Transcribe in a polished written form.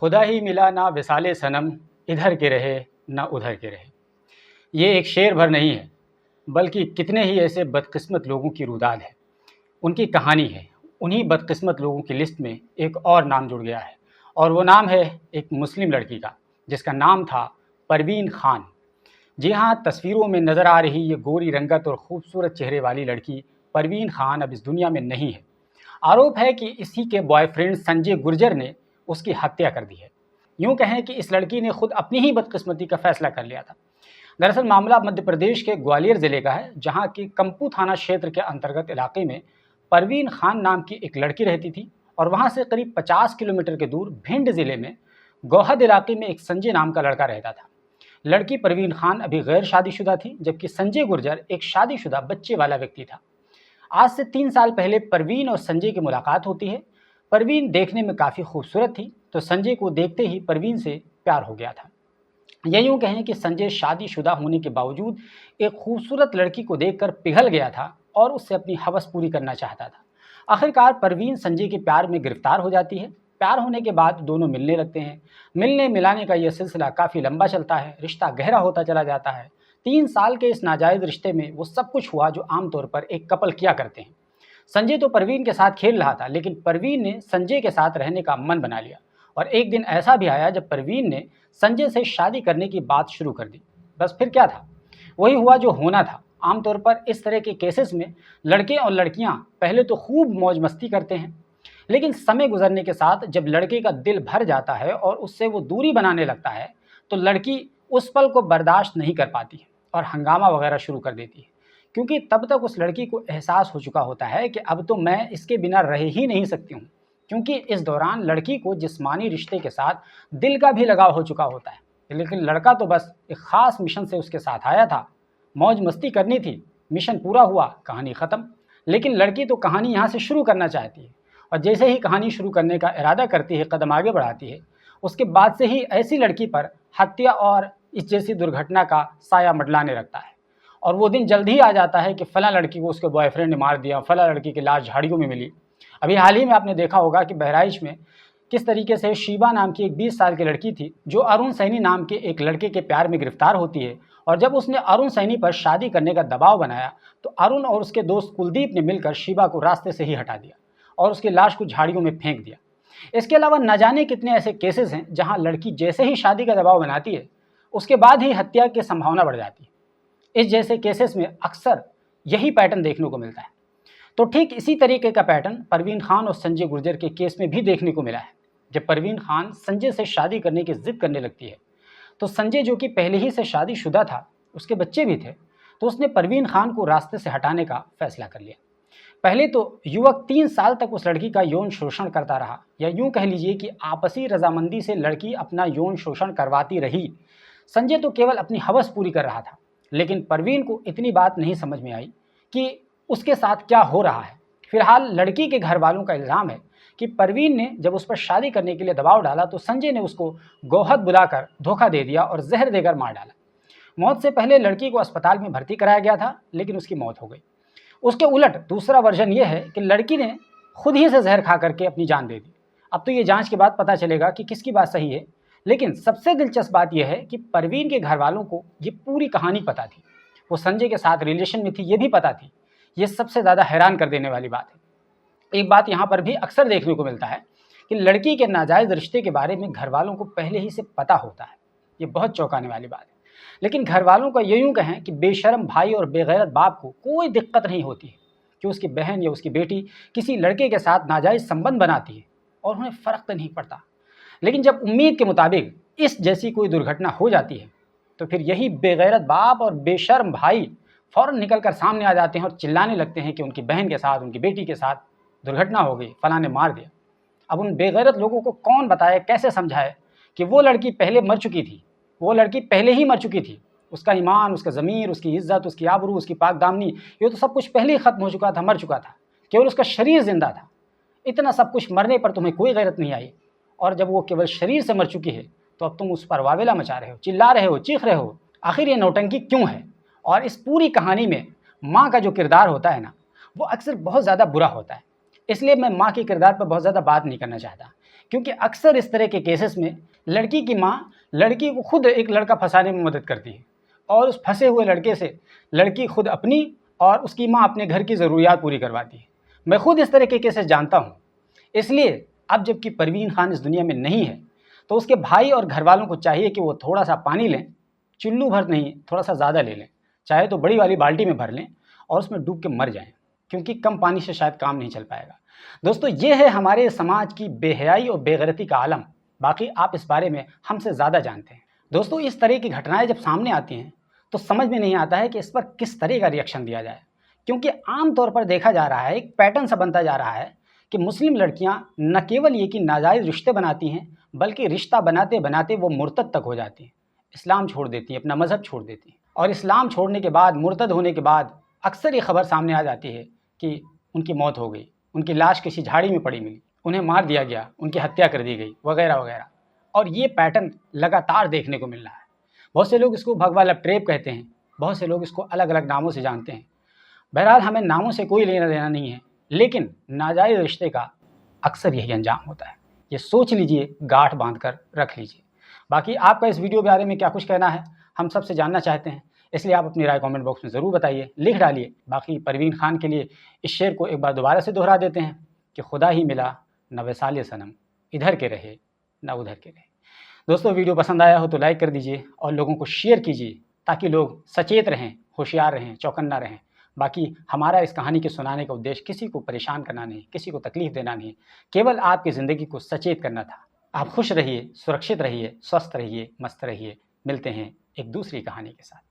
खुदा ही मिला ना विसाले सनम, इधर के रहे ना उधर के रहे। ये एक शेर भर नहीं है, बल्कि कितने ही ऐसे बदकिस्मत लोगों की रुदाद है, उनकी कहानी है। उन्हीं बदकिस्मत लोगों की लिस्ट में एक और नाम जुड़ गया है, और वो नाम है एक मुस्लिम लड़की का, जिसका नाम था परवीन खान। जी हाँ, तस्वीरों में नज़र आ रही ये गोरी रंगत और खूबसूरत चेहरे वाली लड़की परवीन खान अब इस दुनिया में नहीं है। आरोप है कि इसी के बॉयफ्रेंड संजय गुर्जर ने उसकी हत्या कर दी है। यूँ कहें कि इस लड़की ने खुद अपनी ही बदकिस्मती का फैसला कर लिया था। दरअसल मामला मध्य प्रदेश के ग्वालियर ज़िले का है, जहाँ की कंपू थाना क्षेत्र के अंतर्गत इलाके में परवीन खान नाम की एक लड़की रहती थी, और वहाँ से करीब 50 किलोमीटर के दूर भिंड ज़िले में गोहद इलाके में एक संजय नाम का लड़का रहता था। लड़की परवीन खान अभी गैर शादीशुदा थी, जबकि संजय गुर्जर एक शादीशुदा बच्चे वाला व्यक्ति था। आज से 3 साल पहले परवीन और संजय की मुलाकात होती है। परवीन देखने में काफ़ी खूबसूरत थी, तो संजय को देखते ही परवीन से प्यार हो गया था। या यूँ कहें कि संजय शादीशुदा होने के बावजूद एक खूबसूरत लड़की को देखकर पिघल गया था और उससे अपनी हवस पूरी करना चाहता था। आखिरकार परवीन संजय के प्यार में गिरफ्तार हो जाती है। प्यार होने के बाद दोनों मिलने लगते हैं। मिलने मिलाने का यह सिलसिला काफ़ी लंबा चलता है, रिश्ता गहरा होता चला जाता है। 3 साल के इस नाजायज़ रिश्ते में वो सब कुछ हुआ जो आमतौर पर एक कपल किया करते हैं। संजय तो परवीन के साथ खेल रहा था, लेकिन परवीन ने संजय के साथ रहने का मन बना लिया, और एक दिन ऐसा भी आया जब परवीन ने संजय से शादी करने की बात शुरू कर दी। बस फिर क्या था, वही हुआ जो होना था। आमतौर पर इस तरह के केसेस में लड़के और लड़कियां पहले तो खूब मौज मस्ती करते हैं, लेकिन समय गुजरने के साथ जब लड़के का दिल भर जाता है और उससे वो दूरी बनाने लगता है, तो लड़की उस पल को बर्दाश्त नहीं कर पाती है और हंगामा वगैरह शुरू कर देती है, क्योंकि तब तक उस लड़की को एहसास हो चुका होता है कि अब तो मैं इसके बिना रह ही नहीं सकती हूँ, क्योंकि इस दौरान लड़की को जिस्मानी रिश्ते के साथ दिल का भी लगाव हो चुका होता है। लेकिन लड़का तो बस एक ख़ास मिशन से उसके साथ आया था, मौज मस्ती करनी थी। मिशन पूरा हुआ, कहानी ख़त्म। लेकिन लड़की तो कहानी यहाँ से शुरू करना चाहती है, और जैसे ही कहानी शुरू करने का इरादा करती है, कदम आगे बढ़ाती है, उसके बाद से ही ऐसी लड़की पर हत्या और इस जैसी दुर्घटना का साया मंडलाने लगता है। और वो दिन जल्द ही आ जाता है कि फ़लाँ लड़की को उसके बॉयफ्रेंड ने मार दिया, फ़लाँ लड़की की लाश झाड़ियों में मिली। अभी हाल ही में आपने देखा होगा कि बहराइच में किस तरीके से शीबा नाम की एक 20 साल की लड़की थी, जो अरुण सैनी नाम के एक लड़के के प्यार में गिरफ्तार होती है। और जब उसने अरुण सैनी पर शादी करने का दबाव बनाया, तो अरुण और उसके दोस्त कुलदीप ने मिलकर शीबा को रास्ते से ही हटा दिया और उसकी लाश को झाड़ियों में फेंक दिया। इसके अलावा न जाने कितने ऐसे केसेस हैं जहां लड़की जैसे ही शादी का दबाव बनाती है, उसके बाद ही हत्या की संभावना बढ़ जाती है। इस जैसे केसेस में अक्सर यही पैटर्न देखने को मिलता है। तो ठीक इसी तरीके का पैटर्न परवीन खान और संजय गुर्जर के केस में भी देखने को मिला है। जब परवीन खान संजय से शादी करने की जिद करने लगती है, तो संजय, जो कि पहले ही से शादीशुदा था, उसके बच्चे भी थे, तो उसने परवीन खान को रास्ते से हटाने का फैसला कर लिया। पहले तो युवक 3 साल तक उस लड़की का यौन शोषण करता रहा, या यूं कह लीजिए कि आपसी रजामंदी से लड़की अपना यौन शोषण करवाती रही। संजय तो केवल अपनी हवस पूरी कर रहा था, लेकिन परवीन को इतनी बात नहीं समझ में आई कि उसके साथ क्या हो रहा है। फिलहाल लड़की के घर वालों का इल्ज़ाम है कि परवीन ने जब उस पर शादी करने के लिए दबाव डाला, तो संजय ने उसको गोहद बुलाकर धोखा दे दिया और जहर देकर मार डाला। मौत से पहले लड़की को अस्पताल में भर्ती कराया गया था, लेकिन उसकी मौत हो गई। उसके उलट दूसरा वर्जन ये है कि लड़की ने खुद ही से जहर खा करके अपनी जान दे दी। अब तो ये जांच के बाद पता चलेगा कि किसकी बात सही है, लेकिन सबसे दिलचस्प बात यह है कि परवीन के घर वालों को ये पूरी कहानी पता थी। वो संजय के साथ रिलेशन में थी, ये भी पता थी। ये सबसे ज़्यादा हैरान कर देने वाली बात है। एक बात यहाँ पर भी अक्सर देखने को मिलता है कि लड़की के नाजायज़ रिश्ते के बारे में घर वालों को पहले ही से पता होता है। ये बहुत चौंकाने वाली बात है। लेकिन घर वालों का यूँ कहें कि बेशर्म भाई और बेगैरत बाप को कोई दिक्कत नहीं होती है कि उसकी बहन या उसकी बेटी किसी लड़के के साथ नाजायज़ संबंध बनाती है, और उन्हें फ़र्क तो नहीं पड़ता। लेकिन जब उम्मीद के मुताबिक इस जैसी कोई दुर्घटना हो जाती है, तो फिर यही बेगैरत बाप और बेशर्म भाई फ़ौरन निकल कर सामने आ जाते हैं और चिल्लाने लगते हैं कि उनकी बहन के साथ, उनकी बेटी के साथ दुर्घटना हो गई, फलां ने मार दिया। अब उन बेगैरत लोगों को कौन बताए, कैसे समझाए कि वो लड़की पहले मर चुकी थी, वो लड़की पहले ही मर चुकी थी। उसका ईमान, उसका ज़मीर, उसकी इज़्ज़त, उसकी आबरू, उसकी पाकदामनी, ये तो सब कुछ पहले ही ख़त्म हो चुका था, मर चुका था। केवल उसका शरीर ज़िंदा था। इतना सब कुछ मरने पर तुम्हें कोई गैरत नहीं आई, और जब वो केवल शरीर से मर चुकी है, तो अब तुम उस पर वावेला मचा रहे हो, चिल्ला रहे हो, चीख रहे हो। आखिर ये नौटंकी क्यों है? और इस पूरी कहानी में माँ का जो किरदार होता है ना, वो अक्सर बहुत ज़्यादा बुरा होता है। इसलिए मैं माँ के किरदार पर बहुत ज़्यादा बात नहीं करना चाहता, क्योंकि अक्सर इस तरह के केसेस में लड़की की माँ लड़की को खुद एक लड़का फंसाने में मदद करती है और उस फंसे हुए लड़के से लड़की खुद अपनी और उसकी माँ अपने घर की ज़रूरियात पूरी करवाती है। मैं खुद इस तरह के केसेस जानता हूँ। इसलिए अब जबकि परवीन खान इस दुनिया में नहीं है तो उसके भाई और घर वालों को चाहिए कि वो थोड़ा सा पानी लें, चुल्लू भर नहीं, थोड़ा सा ज़्यादा ले लें, चाहे तो बड़ी वाली बाल्टी में भर लें और उसमें डूब के मर जाएं, क्योंकि कम पानी से शायद काम नहीं चल पाएगा। दोस्तों, ये है हमारे समाज की बेहयाई और बेगैरती का आलम। बाकी आप इस बारे में हमसे ज़्यादा जानते हैं। दोस्तों, इस तरह की घटनाएं जब सामने आती हैं तो समझ में नहीं आता है कि इस पर किस तरह का रिएक्शन दिया जाए, क्योंकि आम तौर पर देखा जा रहा है, एक पैटर्न सा बनता जा रहा है कि मुस्लिम लड़कियां न केवल ये कि नाजायज़ रिश्ते बनाती हैं, बल्कि रिश्ता बनाते बनाते वो मुर्तद तक हो जाती हैं, इस्लाम छोड़ देती हैं, अपना मज़हब छोड़ देती हैं। और इस्लाम छोड़ने के बाद, मुर्तद होने के बाद अक्सर ये खबर सामने आ जाती है कि उनकी मौत हो गई, उनकी लाश किसी झाड़ी में पड़ी मिली, उन्हें मार दिया गया, उनकी हत्या कर दी गई, वगैरह वगैरह। और ये पैटर्न लगातार देखने को मिल रहा है। बहुत से लोग इसको भगवा लव ट्रेप कहते हैं, बहुत से लोग इसको अलग अलग नामों से जानते हैं। बहरहाल, हमें नामों से कोई लेना देना नहीं है, लेकिन नाजायज़ रिश्ते का अक्सर यही अंजाम होता है। ये सोच लीजिए, गांठ बांध कर रख लीजिए। बाकी आपका इस वीडियो के बारे में क्या कुछ कहना है, हम सबसे जानना चाहते हैं, इसलिए आप अपनी राय कमेंट बॉक्स में ज़रूर बताइए, लिख डालिए। बाकी परवीन खान के लिए इस शेर को एक बार दोबारा से दोहरा देते हैं कि खुदा ही मिला न वसाले सनम, इधर के रहे न उधर के रहे। दोस्तों, वीडियो पसंद आया हो तो लाइक कर दीजिए और लोगों को शेयर कीजिए, ताकि लोग सचेत रहें, होशियार रहें, चौकन्ना रहें। बाकी हमारा इस कहानी के सुनाने का उद्देश्य किसी को परेशान करना नहीं, किसी को तकलीफ़ देना नहीं, केवल आपकी ज़िंदगी को सचेत करना था। आप खुश रहिए, सुरक्षित रहिए, स्वस्थ रहिए, मस्त रहिए। मिलते हैं एक दूसरी कहानी के साथ।